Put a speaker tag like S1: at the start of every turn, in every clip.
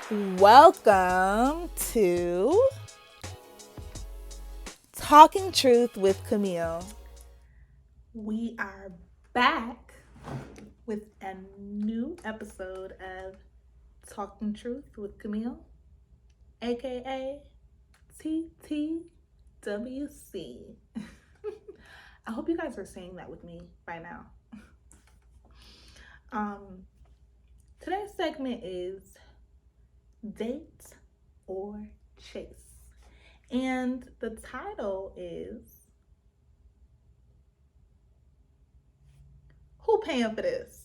S1: Welcome to Talking Truth with Camille.
S2: We are back with a new episode of Talking Truth with Camille, aka TTWC. I hope you guys are saying that with me by now. Today's segment is Date or Chase. And the title is Who paying for this?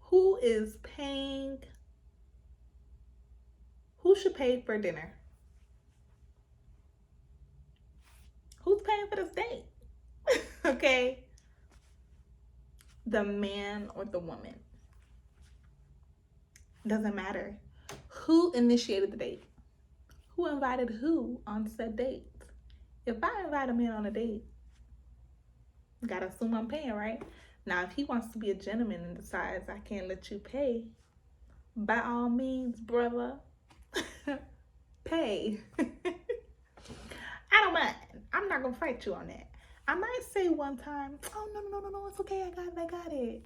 S2: Who is paying? Who should pay for dinner? Who's paying for this date? Okay. The man or the woman. Doesn't matter. Who initiated the date? Who invited who on said date? If I invite a man on a date, gotta assume I'm paying, right? Now, if he wants to be a gentleman and decides I can't let you pay, by all means, brother, pay. I don't mind. I'm not gonna fight you on that. I might say one time, oh, no, it's okay, I got it.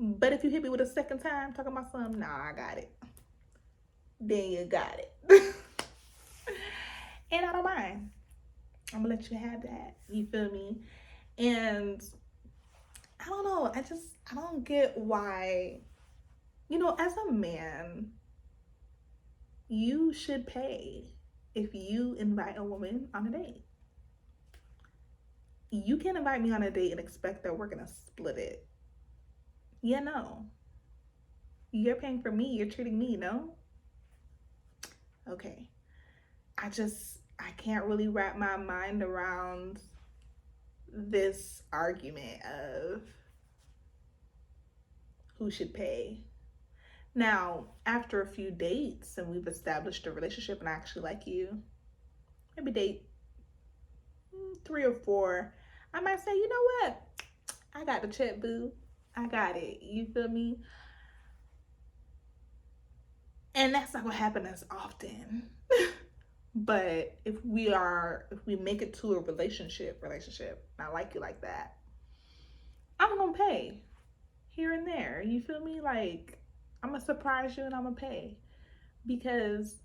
S2: But if you hit me with a second time talking about something, nah, I got it. Then you got it. And I don't mind. I'm gonna let you have that. You feel me? And I don't know. I don't get why, as a man, you should pay if you invite a woman on a date. You can't invite me on a date and expect that we're going to split it. Yeah, no. You're paying for me. You're treating me, no? Okay. I can't really wrap my mind around this argument of who should pay. Now, after a few dates and we've established a relationship and I actually like you, maybe date 3 or 4, I might say, you know what? I got the check, boo. I got it. You feel me? And that's not gonna happen as often. But if we make it to a relationship, I like you like that, I'm gonna pay here and there. You feel me? Like, I'm gonna surprise you and I'm gonna pay, because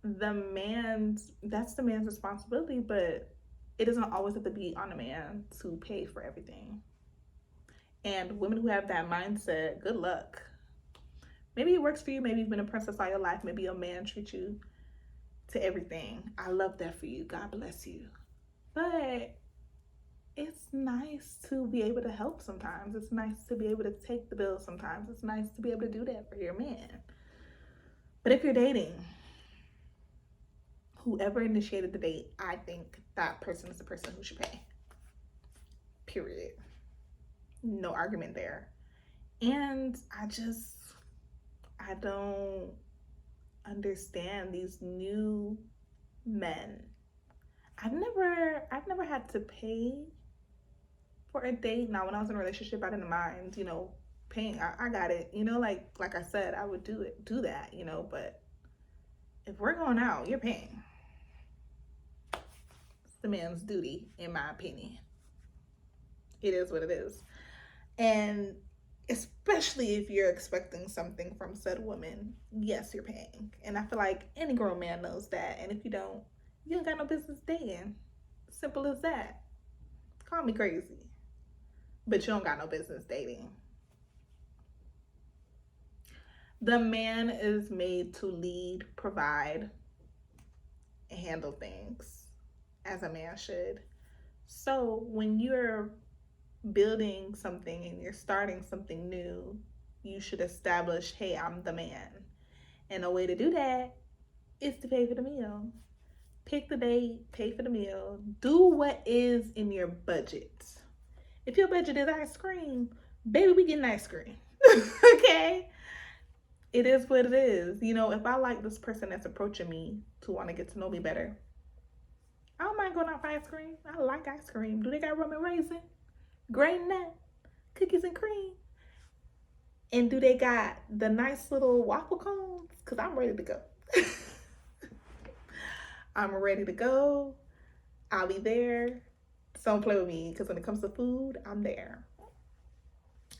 S2: that's the man's responsibility, but it doesn't always have to be on a man to pay for everything. And women who have that mindset, good luck. Maybe it works for you. Maybe you've been a princess all your life. Maybe a man treats you to everything. I love that for you. God bless you. But it's nice to be able to help sometimes. It's nice to be able to take the bill sometimes. It's nice to be able to do that for your man. But if you're dating, whoever initiated the date, I think that person is the person who should pay. Period. No argument there. And I don't understand these new men. I've never had to pay for a date. Now, when I was in a relationship, I didn't mind, paying. I got it. Like I said, I would do that, but if we're going out, you're paying. It's the man's duty, in my opinion. It is what it is. And especially if you're expecting something from said woman, yes, you're paying. And I feel like any grown man knows that. And if you don't got no business dating. Simple as that. Call me crazy, but you don't got no business dating. The man is made to lead, provide, and handle things as a man should. So when you're building something and you're starting something new, you should establish, hey, I'm the man. And a way to do that is to pay for the meal. Pick the date, pay for the meal. Do what is in your budget. If your budget is ice cream, baby, we getting ice cream. Okay? It is what it is. If I like this person that's approaching me to want to get to know me better, I don't mind going out for ice cream. I like ice cream. Do they got rum and raisin? Grain nut? Cookies and cream? And do they got the nice little waffle cones? Because I'm ready to go. I'm ready to go. I'll be there. So don't play with me because when it comes to food, I'm there.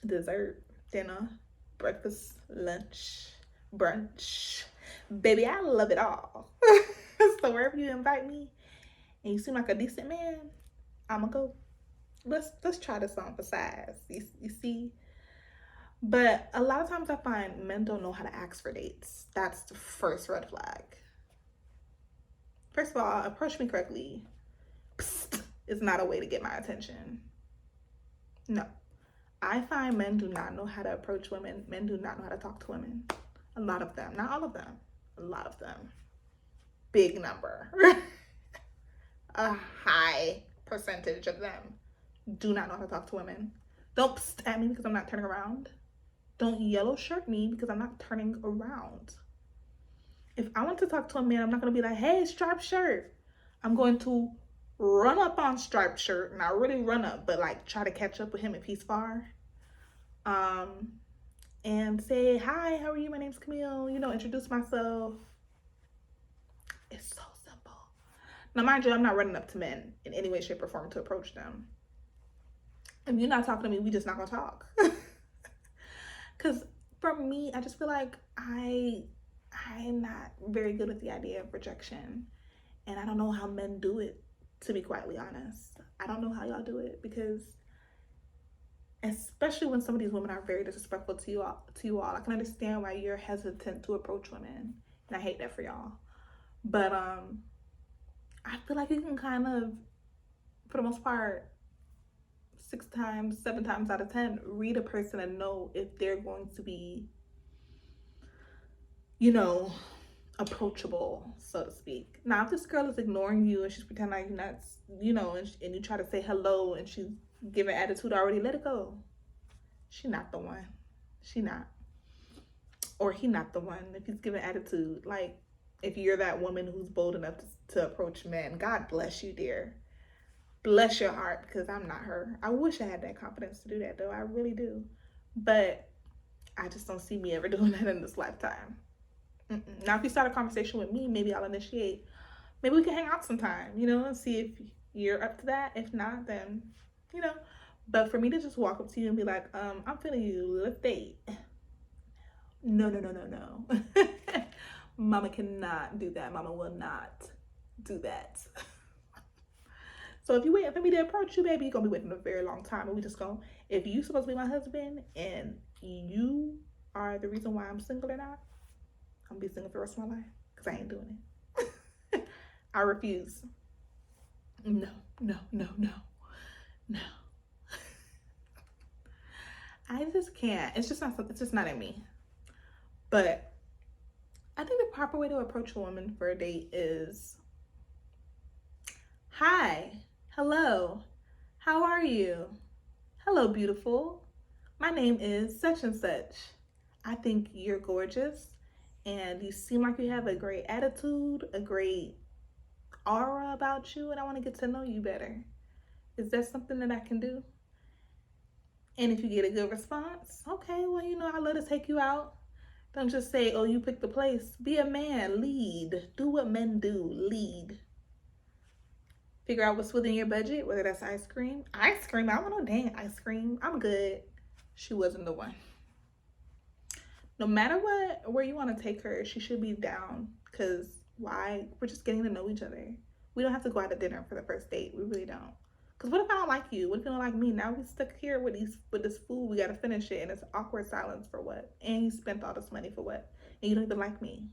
S2: Dessert, dinner, breakfast, lunch, brunch. Baby, I love it all. So wherever you invite me and you seem like a decent man, I'ma go. Let's try this on for size. You see? But a lot of times I find men don't know how to ask for dates. That's the first red flag. First of all, approach me correctly. Psst, is not a way to get my attention. No. I find men do not know how to approach women. Men do not know how to talk to women. A lot of them. Not all of them. A lot of them. Big number. A high percentage of them do not know how to talk to women. Don't psst at me because I'm not turning around. Don't yellow shirt me because I'm not turning around. If I want to talk to a man, I'm not going to be like, hey, striped shirt. I'm going to run up on striped shirt, not really run up, but like try to catch up with him if he's far. And say, hi, how are you? My name's Camille. You know, introduce myself. It's so simple. Now, mind you, I'm not running up to men in any way, shape, or form to approach them. If you're not talking to me, we just not gonna talk. Because for me, I just feel like I'm not very good with the idea of rejection. And I don't know how men do it, to be quietly honest. I don't know how y'all do it because especially when some of these women are very disrespectful to you all. I can understand why you're hesitant to approach women. And I hate that for y'all. But I feel like you can kind of, for the most part, 6 times, 7 times out of 10, read a person and know if they're going to be, you know, approachable, so to speak. Now, if this girl is ignoring you and she's pretending like you're not, you know, and you try to say hello and she's giving attitude already, let it go. She not the one. She not. Or he not the one if he's giving attitude. Like, if you're that woman who's bold enough to approach men, God bless you, dear. Bless your heart, because I'm not her. I wish I had that confidence to do that, though. I really do. But I just don't see me ever doing that in this lifetime. Now, if you start a conversation with me, maybe I'll initiate. Maybe we can hang out sometime, you know, and see if you're up to that. If not, then, you know. But for me to just walk up to you and be like, I'm feeling you, let's date. No. Mama cannot do that. Mama will not do that. So if you waiting for me to approach you, baby, you're going to be waiting a very long time. And we just go, if you supposed to be my husband and you are the reason why I'm single or not, I'm going to be single for the rest of my life because I ain't doing it. I refuse. No. I just can't. It's just not in me. But I think the proper way to approach a woman for a date is, hi, hello, how are you? Hello, beautiful. My name is such and such. I think you're gorgeous and you seem like you have a great attitude, a great aura about you, and I want to get to know you better. Is that something that I can do? And if you get a good response, okay, well, you know, I'd love to take you out. Don't just say, oh, you picked the place. Be a man, lead. Do what men do, lead. Figure out what's within your budget, whether that's ice cream. Ice cream? I want no dang ice cream. I'm good. She wasn't the one. No matter what, where you want to take her, she should be down. Because why? We're just getting to know each other. We don't have to go out to dinner for the first date. We really don't. Because what if I don't like you? What if you don't like me? Now we stuck here with this food. We got to finish it. And it's awkward silence for what? And you spent all this money for what? And you don't even like me.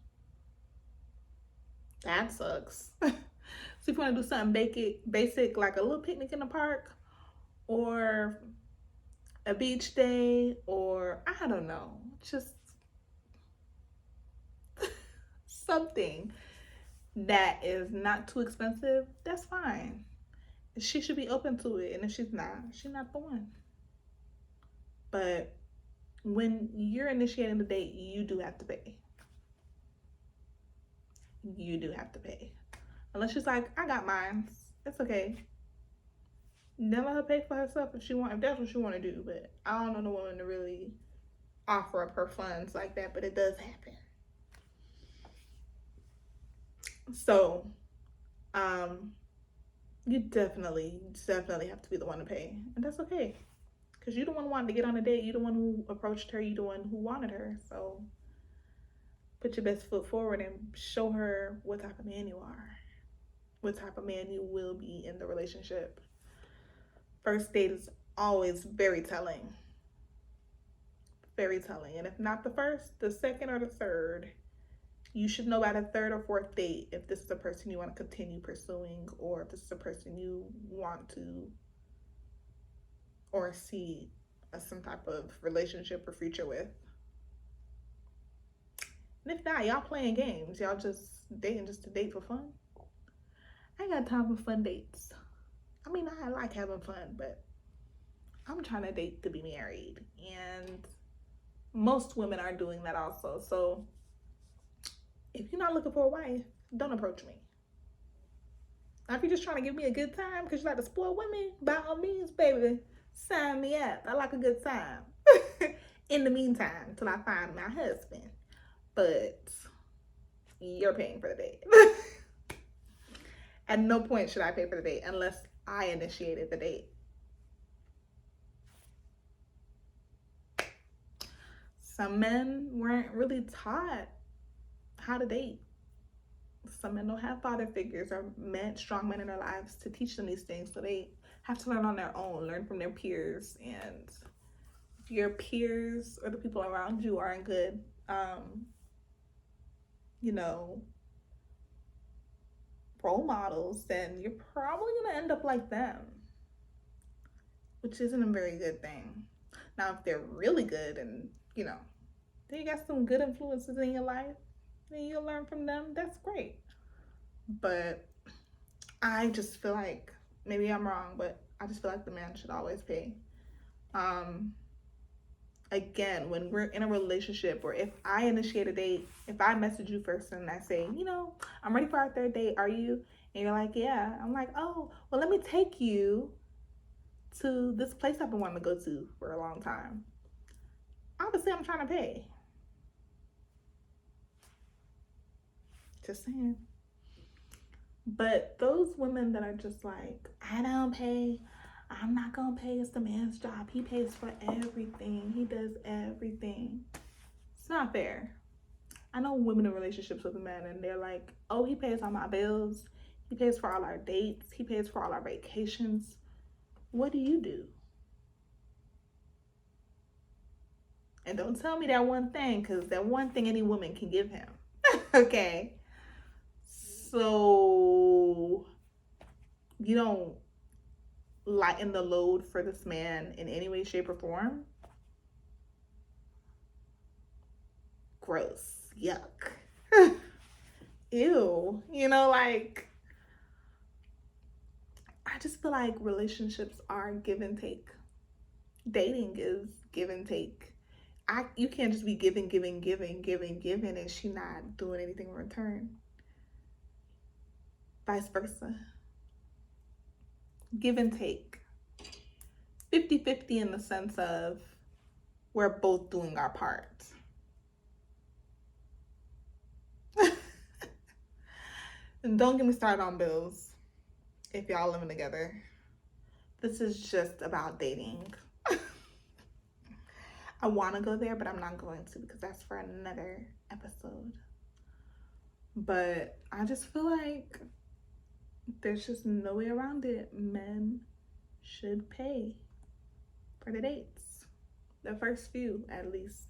S2: That sucks. So if you want to do something basic, like a little picnic in the park, or a beach day, or I don't know, just something that is not too expensive, that's fine. She should be open to it, and if she's not the one. But when you're initiating the date, you do have to pay. You do have to pay. Unless she's like, I got mine. It's okay. Then let her pay for herself if that's what she want to do. But I don't know the woman to really offer up her funds like that, but it does happen. So, you definitely have to be the one to pay, and that's okay. Because you're the one wanting to get on a date. You're the one who approached her. You're the one who wanted her. So put your best foot forward and show her what type of man you are, what type of man you will be in the relationship. First date is always very telling. Very telling. And if not the first, the second or the third, you should know by the third or fourth date if this is a person you want to continue pursuing, or if this is a person you want to or see some type of relationship or future with. And if not, y'all playing games. Y'all just dating just to date for fun. I ain't got time for fun dates. I mean, I like having fun, but I'm trying to date to be married. And most women are doing that also. So if you're not looking for a wife, don't approach me. Now, if you're just trying to give me a good time because you like to spoil women, by all means, baby, sign me up. I like a good time. In the meantime, till I find my husband. But you're paying for the date. At no point should I pay for the date unless I initiated the date. Some men weren't really taught how to date. Some men don't have father figures or men, strong men in their lives to teach them these things. So they have to learn on their own, learn from their peers. And if your peers or the people around you aren't good, role models, then you're probably going to end up like them, which isn't a very good thing. Now, if they're really good and, they got some good influences in your life, and you'll learn from them, that's great. But I just feel like, maybe I'm wrong, but I just feel like the man should always pay. Again, when we're in a relationship, or if I initiate a date, if I message you first and I say, I'm ready for our third date, are you? And you're like, yeah. I'm like, oh, well, let me take you to this place I've been wanting to go to for a long time. Obviously, I'm trying to pay. Just saying. But those women that are just like, I don't pay, I'm not gonna pay, it's the man's job, he pays for everything, he does everything. It's not fair. I know women in relationships with men and they're like, oh, he pays all my bills, he pays for all our dates, he pays for all our vacations. What do you do? And don't tell me that one thing, because that one thing any woman can give him. Okay? So you don't lighten the load for this man in any way, shape, or form? Gross. Yuck. Ew. I just feel like relationships are give and take. Dating is give and take. You can't just be giving, and she not doing anything in return. Vice versa. Give and take. 50-50 in the sense of we're both doing our part. And don't get me started on bills if y'all living together. This is just about dating. I want to go there, but I'm not going to because that's for another episode. But I just feel like there's just no way around it. Men should pay for the dates. The first few, at least.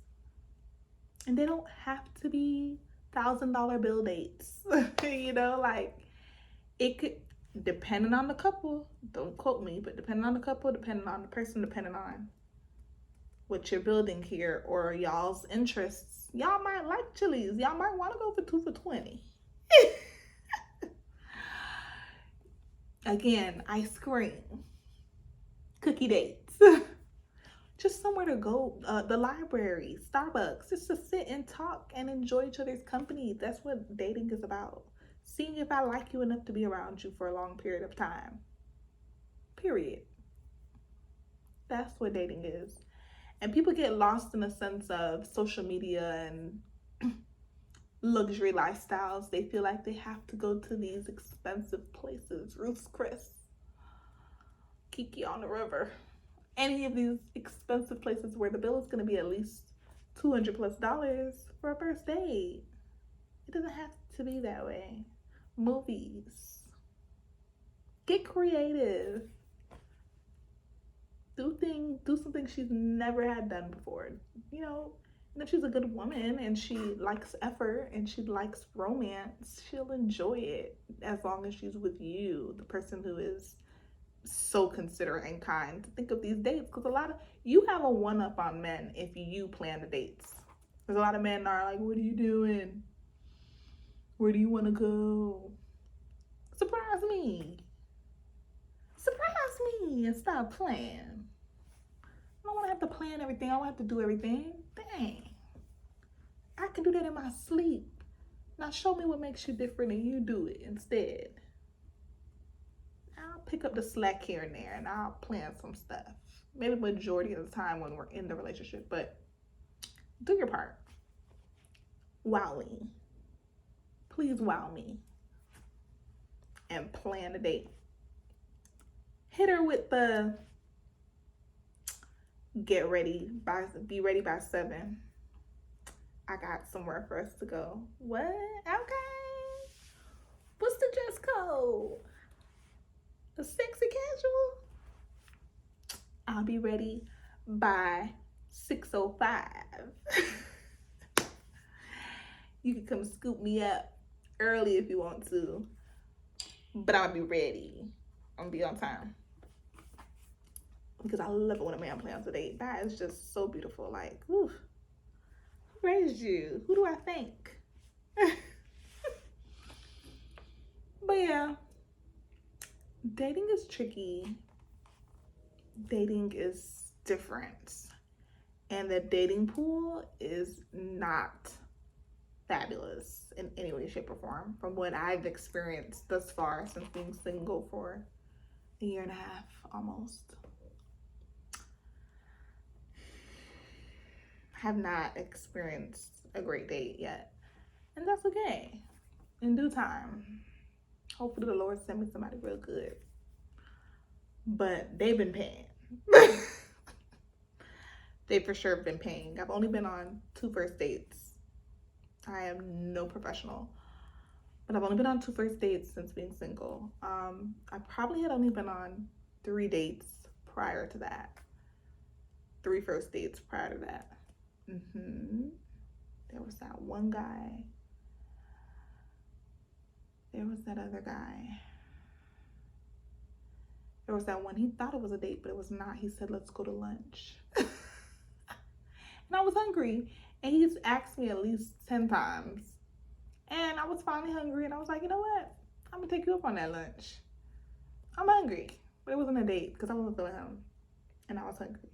S2: And they don't have to be $1,000 bill dates. It could, depending on the couple, don't quote me, but depending on the couple, depending on the person, depending on what you're building here or y'all's interests, y'all might like Chili's. Y'all might want to go for 2 for $20. Again, ice cream, cookie dates, just somewhere to go, the library, Starbucks, just to sit and talk and enjoy each other's company. That's what dating is about. Seeing if I like you enough to be around you for a long period of time. Period. That's what dating is. And people get lost in a sense of social media and luxury lifestyles. They feel like they have to go to these expensive places, Ruth's Chris, Kiki on the River, any of these expensive places where the bill is going to be at least $200+ for a first date. It doesn't have to be that way. Movies. Get creative. Do something she's never had done before. You know, and if she's a good woman and she likes effort and she likes romance, she'll enjoy it as long as she's with you, the person who is so considerate and kind to think of these dates. Because you have a one-up on men if you plan the dates. There's a lot of men that are like, what are you doing? Where do you want to go? Surprise me and stop playing. I don't want to have to plan everything. I don't have to do everything. Dang, I can do that in my sleep. Now show me what makes you different and you do it instead. I'll pick up the slack here and there and I'll plan some stuff. Maybe majority of the time when we're in the relationship, but do your part. Wow me. Please wow me. And plan a date. Hit her with the be ready by 7. I got somewhere for us to go. What? Okay. What's the dress code? A sexy casual? I'll be ready by 6:05. You can come scoop me up early if you want to, but I'll be ready. I'll be on time. Because I love it when a man plans a date. That is just so beautiful. Like, whew, who raised you? Who do I thank? But yeah, dating is tricky. Dating is different. And the dating pool is not fabulous in any way, shape, or form from what I've experienced thus far since being single for a year and a half almost. Have not experienced a great date yet, and that's okay. In due time, hopefully the Lord send me somebody real good. But they've been paying. They for sure have been paying. I've only been on 2 first dates. I am no professional, but I've only been on 2 first dates since being single. I probably had only been on 3 dates prior to that. 3 first dates prior to that. There was that one guy. There was that other guy. There was that one. He thought it was a date, but it was not. He said, let's go to lunch. And I was hungry. And he's asked me at least 10 times. And I was finally hungry. And I was like, you know what? I'm going to take you up on that lunch. I'm hungry. But it wasn't a date because I wasn't feeling him. And I was hungry.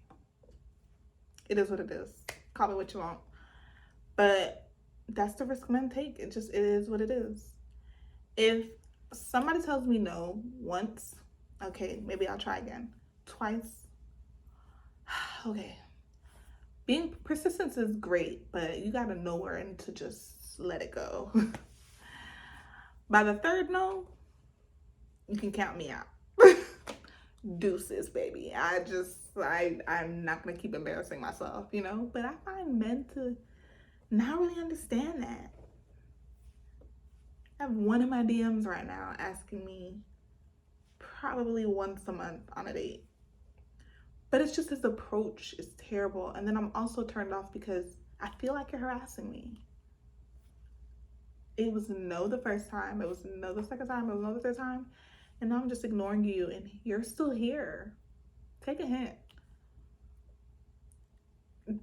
S2: It is what it is. Call it what you want. But that's the risk men take. It is what it is. If somebody tells me no once, okay, maybe I'll try again. Twice, okay. Being persistence is great, but you gotta know when to just let it go. By the 3rd no, you can count me out. Deuces, baby. I'm not gonna keep embarrassing myself, you know? But I find men to not really understand that. I have one in my DMs right now asking me probably once a month on a date. But it's just his approach is terrible. And then I'm also turned off because I feel like you're harassing me. It was no the first time. It was no the second time. It was no the third time. And now I'm just ignoring you and you're still here. Take a hint.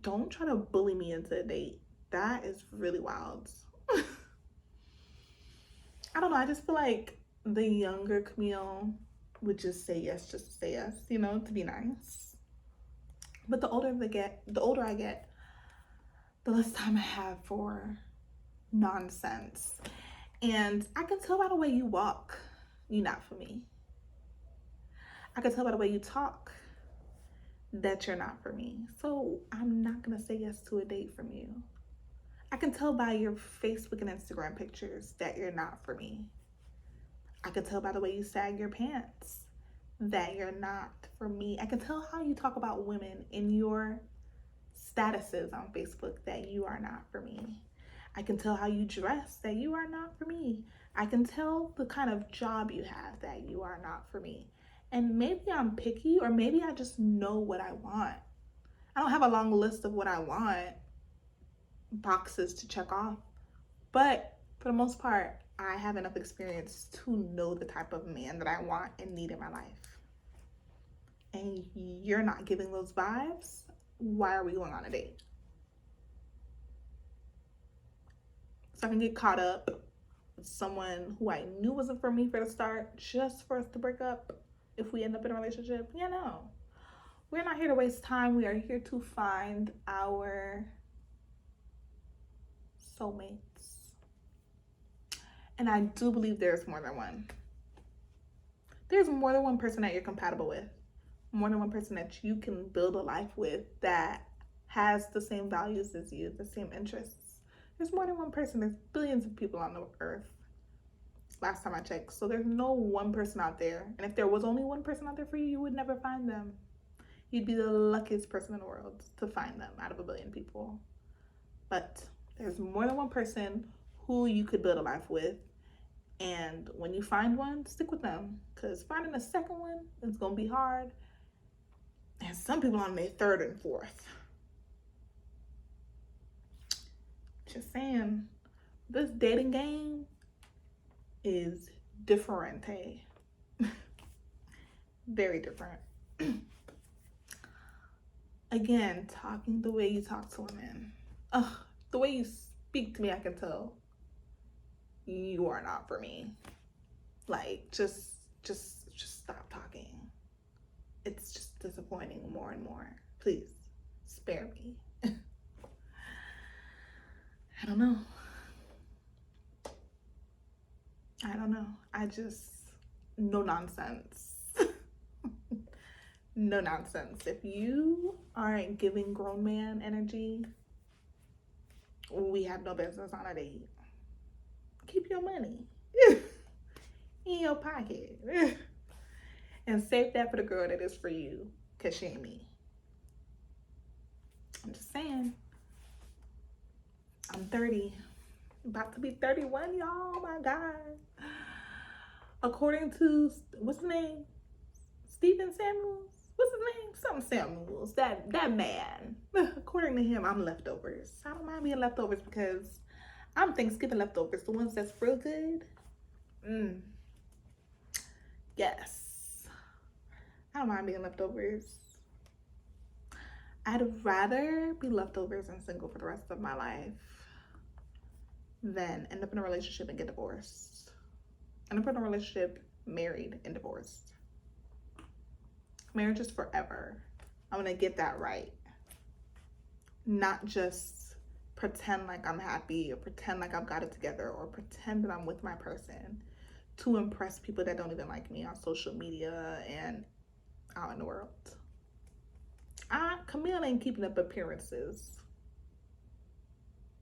S2: Don't try to bully me into a date. That is really wild. I don't know. I just feel like the younger Camille would just say yes, just to say yes, you know, to be nice. But the older I get, the less time I have for nonsense. And I can tell by the way you walk, you're not for me. I can tell by the way you talk, that you're not for me. So I'm not gonna say yes to a date from you. I can tell by your Facebook and Instagram pictures that you're not for me. I can tell by the way you sag your pants that you're not for me. I can tell how you talk about women in your statuses on Facebook that you are not for me. I can tell how you dress that you are not for me. I can tell the kind of job you have that you are not for me. And maybe I'm picky, or maybe I just know what I want. I don't have a long list of what I want, boxes to check off, but for the most part, I have enough experience to know the type of man that I want and need in my life. And you're not giving those vibes. Why are we going on a date? So I can get caught up with someone who I knew wasn't for me for the start, just for us to break up if we end up in a relationship? Yeah, no. We're not here to waste time. We are here to find our soulmates. And I do believe there's more than one. There's more than one person that you're compatible with. More than one person that you can build a life with that has the same values as you, the same interests. There's more than one person. There's billions of people on the earth. Last time I checked. So there's no one person out there. And if there was only one person out there for you, you would never find them. You'd be the luckiest person in the world to find them out of a billion people. But there's more than one person who you could build a life with. And when you find one, stick with them. Because finding a second one is going to be hard. And some people on their third and fourth. Just saying, this dating game is different. Very different. Again, talking the way you talk to women. The way you speak to me, I can tell you are not for me. Like, just stop talking. It's just disappointing more and more. Please, spare me. I don't know. No nonsense. No nonsense. If you aren't giving grown man energy, we have no business on a date. Keep your money in your pocket. And save that for the girl that is for you, because she ain't me. I'm just saying. I'm 30. About to be 31, y'all. Oh my God. According to, what's his name? Stephen Samuels? What's his name? Something Samuels. That man. According to him, I'm leftovers. I don't mind being leftovers because I'm Thanksgiving leftovers. The ones that's real good. Yes. I don't mind being leftovers. I'd rather be leftovers and single for the rest of my life than end up in a relationship and get divorced. End up in a relationship, married, and divorced. Marriage is forever. I'm gonna get that right. Not just pretend like I'm happy or pretend like I've got it together or pretend that I'm with my person to impress people that don't even like me on social media and out in the world. Camille ain't keeping up appearances.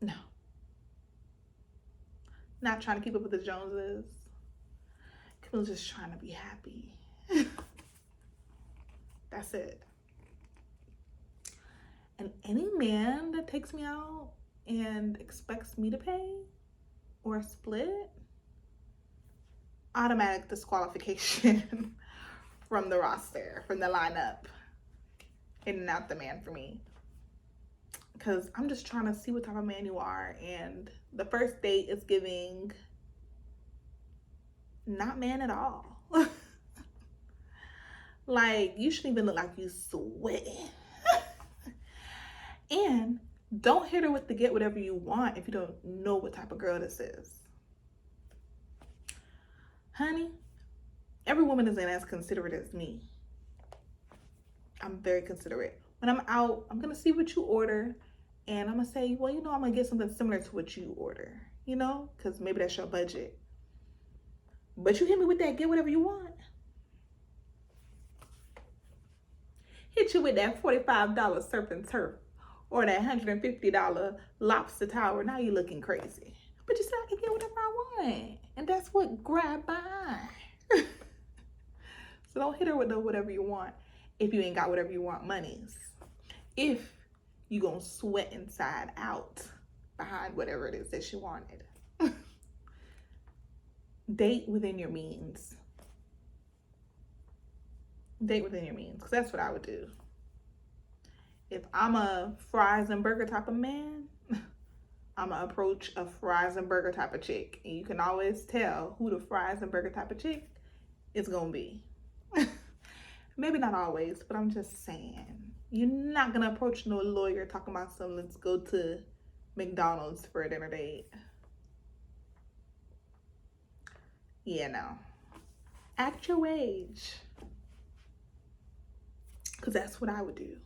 S2: No. Not trying to keep up with the Joneses. Camille's just trying to be happy. That's it. And any man that takes me out and expects me to pay or split, automatic disqualification from the roster, from the lineup, and not the man for me. Because I'm just trying to see what type of man you are. And the first date is giving not man at all. Like, you shouldn't even look like you sweating. And don't hit her with the get whatever you want if you don't know what type of girl this is. Honey, every woman isn't as considerate as me. I'm very considerate. When I'm out, I'm going to see what you order. And I'm going to say, well, I'm going to get something similar to what you order. Because maybe that's your budget. But you hit me with that get whatever you want. hit you with that $45 surf and turf or that $150 lobster tower. Now you're looking crazy. But you said I can get whatever I want. And that's what grabbed my eye. So don't hit her with the whatever you want if you ain't got whatever you want monies. If you gonna sweat inside out behind whatever it is that she wanted. Date within your means. Date within your means, because that's what I would do. If I'm a fries and burger type of man, I'm gonna approach a fries and burger type of chick. And you can always tell who the fries and burger type of chick is gonna be. Maybe not always, but I'm just saying. You're not gonna approach no lawyer talking about some, let's go to McDonald's for a dinner date. Yeah, no. Act your wage. Because that's what I would do.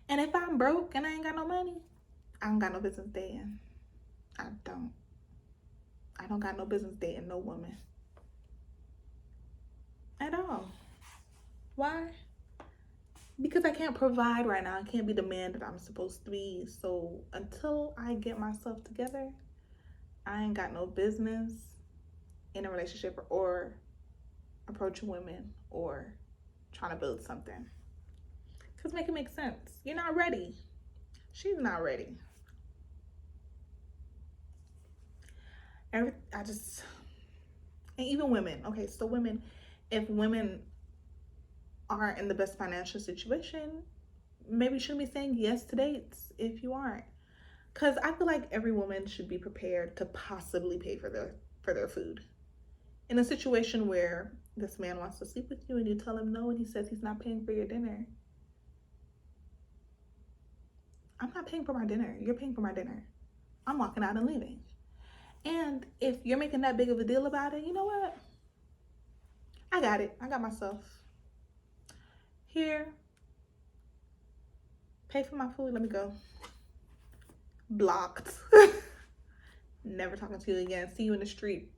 S2: And if I'm broke and I ain't got no money, I don't got no business dating. I don't got no business dating no woman. At all. Why? Because I can't provide right now. I can't be the man that I'm supposed to be. So until I get myself together, I ain't got no business in a relationship or approaching women or trying to build something. Because make it make sense. You're not ready. She's not ready. And even women. Okay, so women, if women aren't in the best financial situation, maybe you shouldn't be saying yes to dates if you aren't. Because I feel like every woman should be prepared to possibly pay for their food. In a situation where this man wants to sleep with you and you tell him no and he says he's not paying for your dinner, I'm not paying for my dinner. You're paying for my dinner. I'm walking out and leaving. And if you're making that big of a deal about it, you know what? I got it. I got myself. Here. Pay for my food. Let me go. Blocked. Never talking to you again. See you in the street.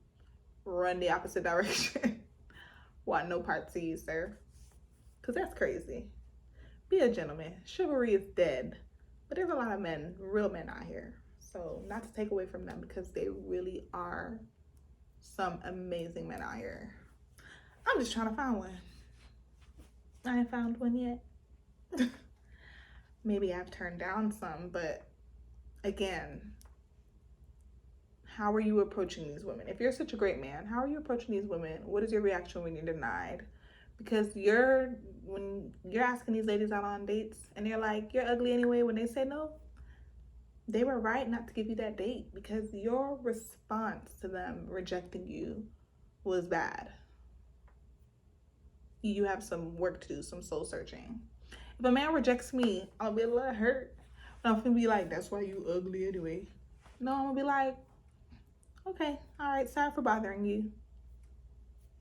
S2: Run the opposite direction. Want no parts of you, sir. Because that's crazy. Be a gentleman. Chivalry is dead. But there's a lot of men, real men out here. So not to take away from them, because they really are some amazing men out here. I'm just trying to find one. I ain't found one yet. Maybe I've turned down some, but again, how are you approaching these women? If you're such a great man, how are you approaching these women? What is your reaction when you're denied? Because when you're asking these ladies out on dates and they're like, you're ugly anyway, when they say no, they were right not to give you that date, because your response to them rejecting you was bad. You have some work to do, some soul searching. If a man rejects me, I'll be a little hurt. But I'm gonna be like, that's why you ugly anyway. No, I'm gonna be like, okay, all right, sorry for bothering you.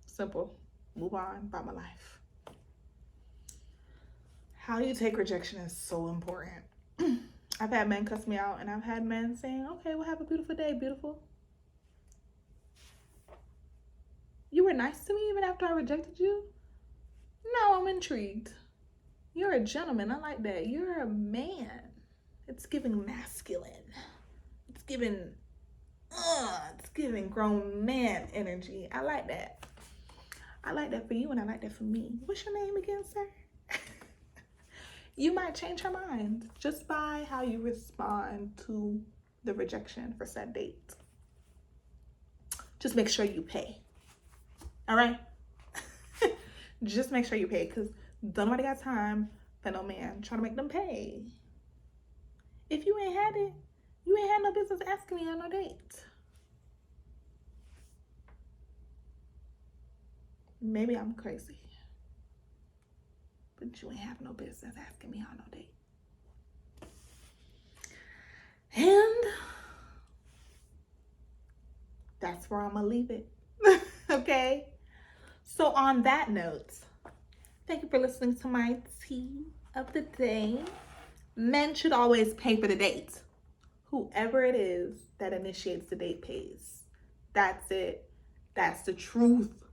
S2: Simple. Move on about my life. How you take rejection is so important. I've had men cuss me out, and I've had men saying, okay, well, have a beautiful day, beautiful. You were nice to me even after I rejected you? No, I'm intrigued. You're a gentleman. I like that. You're a man. It's giving masculine. It's giving grown man energy. I like that. I like that for you, and I like that for me. What's your name again, sir? You might change her mind just by how you respond to the rejection for said date. Just make sure you pay. All right? Just make sure you pay, because nobody got time for no man trying to make them pay. If you ain't had it, you ain't had no business asking me on no date. Maybe I'm crazy, but you ain't have no business asking me on no date. And that's where I'm gonna leave it. Okay? So on that note, thank you for listening to my tea of the day. Men should always pay for the date. Whoever it is that initiates the date pays. That's it. That's the truth.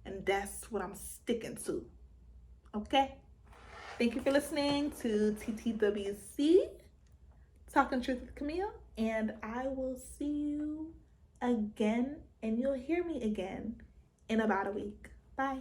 S2: And that's what I'm sticking to. Okay? Thank you for listening to TTWC, Talking Truth with Camille, and I will see you again, and you'll hear me again in about a week. Bye.